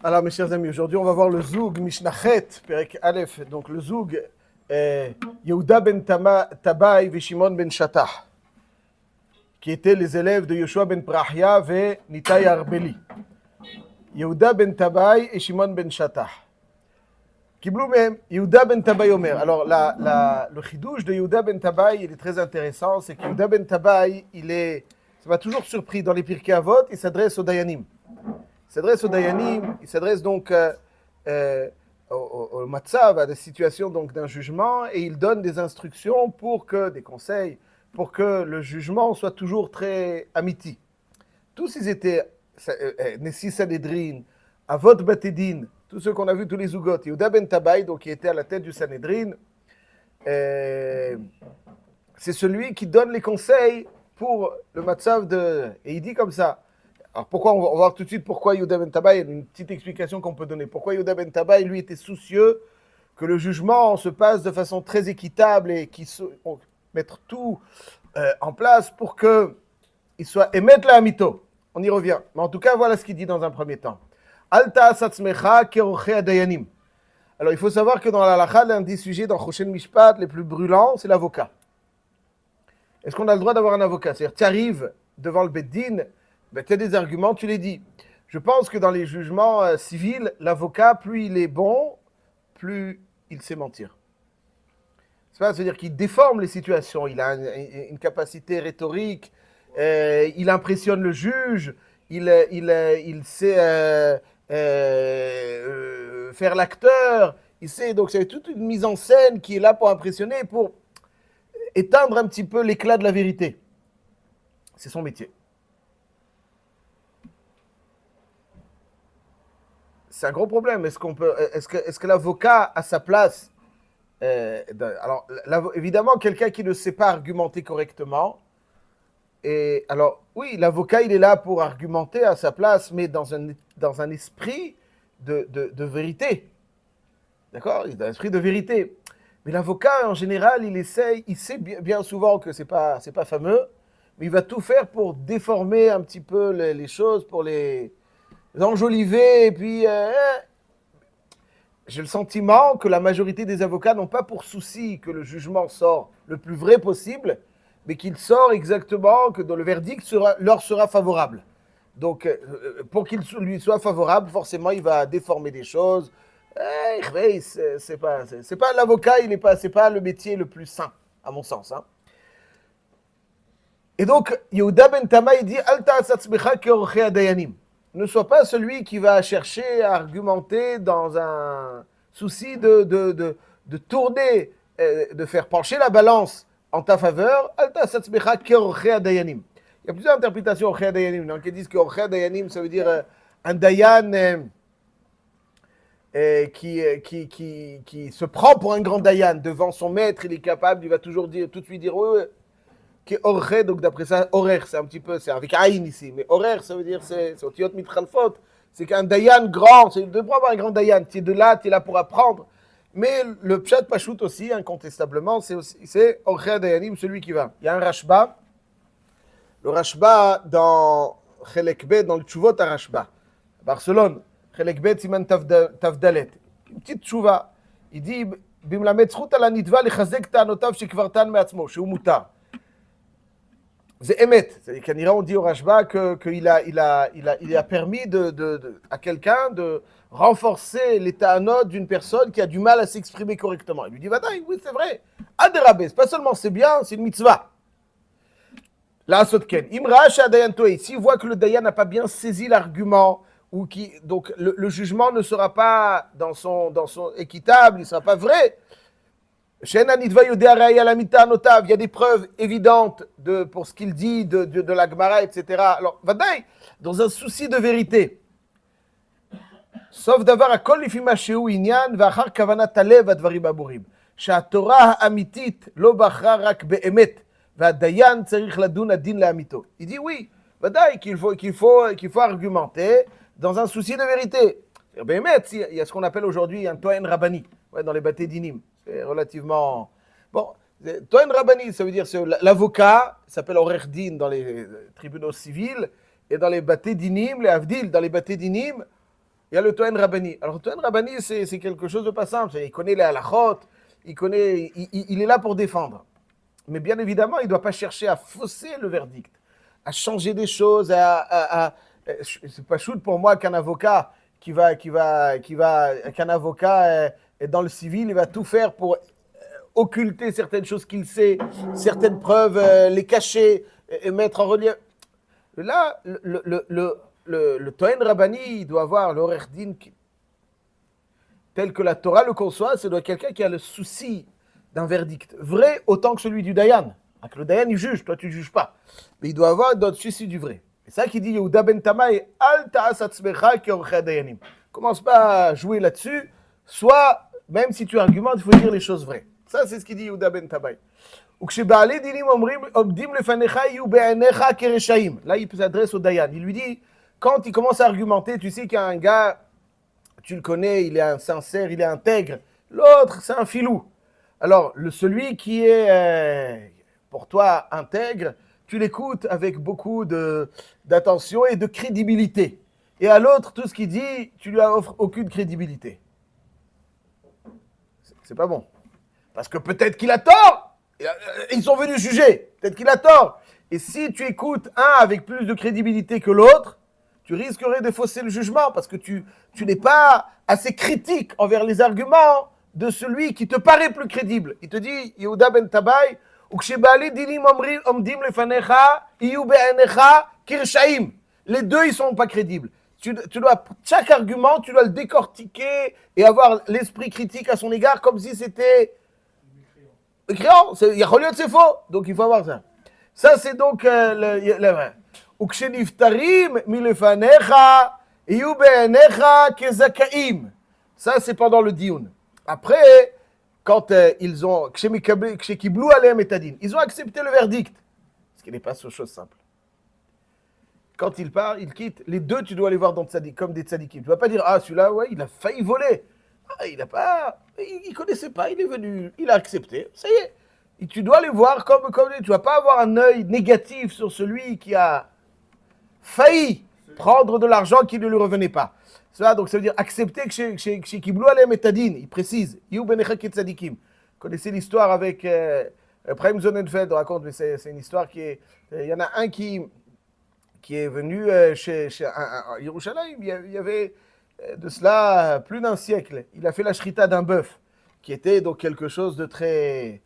Alors, mes chers amis, aujourd'hui, on va voir le Zoug Mishnachet, Perek Aleph. Donc, le Zoug, Yehuda ben Tabai et Shimon ben Shattah, qui étaient les élèves de Yoshua ben Prahia et Nitai Arbeli. Yehuda ben Tabai et Shimon ben Shattah. Kiblou même, Yehuda ben Tabai Omer. Alors, le chidouche de Yehuda ben Tabai, il est très intéressant. C'est que Yehuda ben Tabai, ça m'a toujours surpris. Dans les Pirkei Avot, il s'adresse aux Dayanim. Il s'adresse donc au matzav, à des situations donc d'un jugement, et il donne des instructions des conseils, pour que le jugement soit toujours très amiti. Tous ils étaient Nessi Sanhedrin, Avot Batedin, tous ceux qu'on a vus, tous les Zougot, Yehuda ben Tabai, donc qui était à la tête du Sanhedrin, c'est celui qui donne les conseils pour le matzav et il dit comme ça. Alors pourquoi, on va voir tout de suite pourquoi Yehuda ben Tabai, il y a une petite explication qu'on peut donner. Pourquoi Yehuda ben Tabai, lui, était soucieux que le jugement se passe de façon très équitable et qu'il mettre tout en place pour qu'il soit émettre la mito. On y revient. Mais en tout cas, voilà ce qu'il dit dans un premier temps. Alta satzmecha keroche adayanim. Alors il faut savoir que dans la halakha, l'un des sujets dans Choshen Mishpat les plus brûlants, c'est l'avocat. Est-ce qu'on a le droit d'avoir un avocat? C'est-à-dire, tu arrives devant le Beddin, tu as des arguments, tu les dis. Je pense que dans les jugements civils, l'avocat, plus il est bon, plus il sait mentir. C'est-à-dire qu'il déforme les situations, il a une capacité rhétorique, il impressionne le juge, il sait faire l'acteur, donc c'est toute une mise en scène qui est là pour impressionner, pour éteindre un petit peu l'éclat de la vérité. C'est son métier. C'est un gros problème. Est-ce que l'avocat a sa place? Alors, évidemment, quelqu'un qui ne sait pas argumenter correctement. Et alors, oui, l'avocat, il est là pour argumenter à sa place, mais dans un esprit de vérité. D'accord? Dans un esprit de vérité. Mais l'avocat, en général, il sait bien souvent que c'est pas fameux, mais il va tout faire pour déformer un petit peu les choses, pour les enjoliver, et puis j'ai le sentiment que la majorité des avocats n'ont pas pour souci que le jugement sort le plus vrai possible, mais qu'il sort exactement, que le verdict leur sera favorable. Donc, pour qu'il lui soit favorable, forcément, il va déformer des choses. C'est pas l'avocat, c'est pas le métier le plus sain, à mon sens. Hein. Et donc, Yehuda ben Tabai dit Alta satzmecha keroche adayanim. Ne sois pas celui qui va chercher à argumenter dans un souci de tourner, de faire pencher la balance en ta faveur. Alta satzmecha keroche adayanim. Il y a plusieurs interprétations au dayanim. Donc, ils disent que Orche dayanim, ça veut dire un dayan qui se prend pour un grand dayan devant son maître. Il est capable, il va toujours tout de suite dire qui orche, donc d'après ça, horaire, c'est un petit peu, c'est avec aïn ici, mais horaire, ça veut dire, c'est otiot mitchalfot, c'est qu'un dayan grand, c'est de prendre un grand dayan, tu es là pour apprendre, mais le pshat pachout aussi, incontestablement, c'est orche dayanim, celui qui va. Il y a un Rashba, le Rashba dans Chelek Bet, dans le Tshuvot à Rashba, Barcelone, Chelek Bet, Siman Tavdalet, une petite tchouva, il dit, Bimlamet zchut ala nitva lechazek ta'anotav shekvartan me'atzmo, shehu mutar. C'est émet, c'est-à-dire qu'en on dit au Rashba qu'il a permis à quelqu'un de renforcer les ta'anot d'une personne qui a du mal à s'exprimer correctement. Il lui dit, oui, c'est vrai, Aderabé, c'est pas seulement c'est bien, c'est une mitzvah. La Sotken, Imra Shadayan Toei, s'il voit que le Dayan n'a pas bien saisi l'argument, donc le jugement ne sera pas dans son équitable, il ne sera pas vrai. Il y a des preuves évidentes pour ce qu'il dit de la Gemara, etc. Alors, Vadaï, dans un souci de vérité, sauf d'avoir à kol lifima sheu inyan v'achar kavanat halev advarim aburim. She'atorah ha'amitit lo bachra rak be'emet v'adayan tzarich ladun adin la'amito. Il dit oui, Vadaï, qu'il faut argumenter dans un souci de vérité. Be'emet, il y a ce qu'on appelle aujourd'hui un tohen rabbani, dans les batés dinim. C'est relativement... Bon, Tohen Rabbani, ça veut dire l'avocat, il s'appelle Orer Din dans les tribunaux civils, et dans les Baté Dinim, les Avdil, dans les Baté Dinim, Il y a le Toen Rabbani. Alors, le Toen Rabbani, c'est quelque chose de pas simple. Il connaît les halachot, il est là pour défendre. Mais bien évidemment, il ne doit pas chercher à fausser le verdict, à changer des choses, c'est pas shoot pour moi qu'un avocat qu'un avocat dans le civil, il va tout faire pour occulter certaines choses qu'il sait, certaines preuves, les cacher et mettre en relief. Là, le Toen Rabbani, il doit avoir l'Orech Din tel que la Torah le conçoit, c'est doit être quelqu'un qui a le souci d'un verdict vrai autant que celui du Dayan. Donc, le Dayan, il juge, toi, tu ne juges pas. Mais il doit avoir le souci du vrai. C'est ça qu'il dit Yehuda ben Tamay, Al ta'as atzmecha ki orchei dayanim. Commence pas à jouer là-dessus, soit, même si tu argumentes, il faut dire les choses vraies. Ça, c'est ce qu'il dit Yehuda ben Tamay. Là, il s'adresse au Dayan. Il lui dit, quand il commence à argumenter, tu sais qu'il y a un gars, tu le connais, il est sincère, il est intègre. L'autre, c'est un filou. Alors, celui qui est pour toi intègre, tu l'écoutes avec beaucoup d'attention et de crédibilité. Et à l'autre, tout ce qu'il dit, tu lui offres aucune crédibilité. C'est pas bon. Parce que peut-être qu'il a tort. Ils sont venus juger. Peut-être qu'il a tort. Et si tu écoutes un avec plus de crédibilité que l'autre, tu risquerais de fausser le jugement parce que tu n'es pas assez critique envers les arguments de celui qui te paraît plus crédible. Il te dit, Yehuda ben Tabai, les deux, ils sont pas crédibles. Chaque argument, tu dois le décortiquer et avoir l'esprit critique à son égard comme si c'était mécréant. Il y a relieu de c'est faux. Donc, il faut avoir ça. Ça, c'est donc le ça, c'est pendant le dioun. Après, quand ils ont ils ont accepté le verdict, ce qui n'est pas une chose simple. Quand il part, il quitte. Les deux, tu dois les voir dans tzadik, comme des tzadikim. Tu ne vas pas dire, ah, celui-là, ouais, il a failli voler. Ah, il ne connaissait pas, il est venu, il a accepté. Ça y est. Et tu dois les voir comme tu ne vas pas avoir un œil négatif sur celui qui a failli prendre de l'argent qui ne lui revenait pas. Donc ça veut dire accepter que chez Kiblou Alem et Tadin, il précise, You Benecha Ketzadikim. Vous connaissez l'histoire avec Praim Zonenfeld, raconte, mais c'est une histoire il y en a un qui est venu chez Yerushalayim, il y avait de cela plus d'un siècle. Il a fait la shrita d'un bœuf, qui était donc quelque chose de très